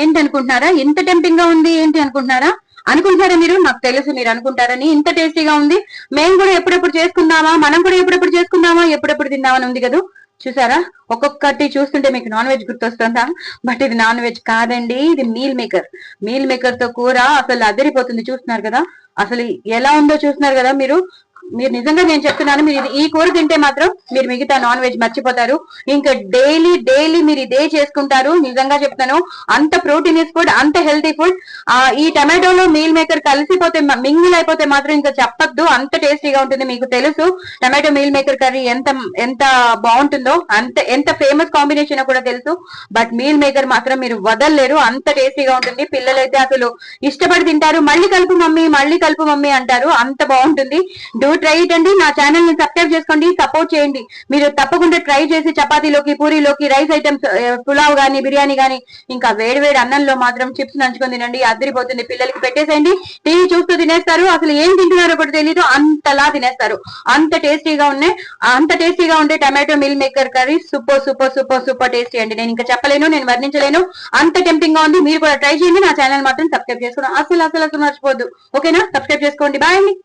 ఏంటి అనుకుంటున్నారా? ఇంత టెంప్టింగ్ గా ఉంది ఏంటి అనుకుంటున్నారా మీరు? నాకు తెలుసు మీరు అనుకుంటారని. ఇంత టేస్టీగా ఉంది, మేము కూడా ఎప్పుడెప్పుడు చేసుకుందామా, మనం కూడా ఎప్పుడెప్పుడు చేసుకుందామా, ఎప్పుడెప్పుడు తిందామని ఉంది కదా. చూసారా, ఒక్కొక్కటి చూస్తుంటే మీకు నాన్ వెజ్ గుర్తొస్తుందా? బట్ ఇది నాన్ వెజ్ కాదండి, ఇది మీల్ మేకర్. మీల్ మేకర్ తో కూర అసలు అదిరిపోతుంది. చూస్తున్నారు కదా అసలు ఎలా ఉందో, చూస్తున్నారు కదా మీరు. మీరు నిజంగా నేను చెప్తున్నాను, మీరు ఈ కూర తింటే మాత్రం మీరు మిగతా నాన్ వెజ్ మర్చిపోతారు. ఇంకా డైలీ డైలీ మీరు ఇదే చేసుకుంటారు. నిజంగా చెప్తాను, అంత ప్రోటీనియస్ ఫుడ్, అంత హెల్తీ ఫుడ్. ఈ టమాటోలో మీల్ మేకర్ కలిసిపోతే, మింగిల్ అయిపోతే మాత్రం ఇంకా చెప్పొద్దు, అంత టేస్టీగా ఉంటుంది. మీకు తెలుసు టమాటో మీల్ మేకర్ కర్రీ ఎంత ఎంత బాగుంటుందో, ఎంత ఫేమస్ కాంబినేషన్ కూడా తెలుసు. బట్ మీల్ మేకర్ మాత్రం మీరు వదలలేరు, అంత టేస్టీగా ఉంటుంది. పిల్లలైతే అసలు ఇష్టపడి తింటారు. మళ్ళీ కలుపు మమ్మీ, మళ్ళీ కలుపు మమ్మీ అంటారు, అంత బాగుంటుంది. డూ ట్రై ఇట్ అండి. నా ఛానల్ ని సబ్స్క్రైబ్ చేసుకోండి, సపోర్ట్ చేయండి. మీరు తప్పకుండా ట్రై చేసి చపాతీలోకి, పూరీలోకి, రైస్ ఐటమ్స్, పులావ్ గానీ, బిర్యానీ గానీ, ఇంకా వేడి వేడి అన్నంలో మాత్రం చిప్స్ నంచుకొని తినండి, అదిరిపోతుంది. పిల్లలకి పెట్టేసేయండి, టీవీ చూస్తూ తినేస్తారు. అసలు ఏం తింటున్నారో కూడా తెలీదు, అంతలా తినేస్తారు. అంత టేస్టీగా ఉన్నాయి. అంత టేస్టీగా ఉండే tomato meal maker curry super super super super tasty అండి. నేను ఇంకా చెప్పలేను, నేను వర్ణించలేను, అంత టెంప్టింగ్ గా ఉంది. మీరు కూడా ట్రై చేయండి. నా ఛానల్ మాత్రం సబ్స్క్రైబ్ చేసుకోండి, అసలు అసలు అసలు మర్చిపోద్దు. ఓకేనా? సబ్స్క్రైబ్ చేసుకోండి. బాయ్ అండి.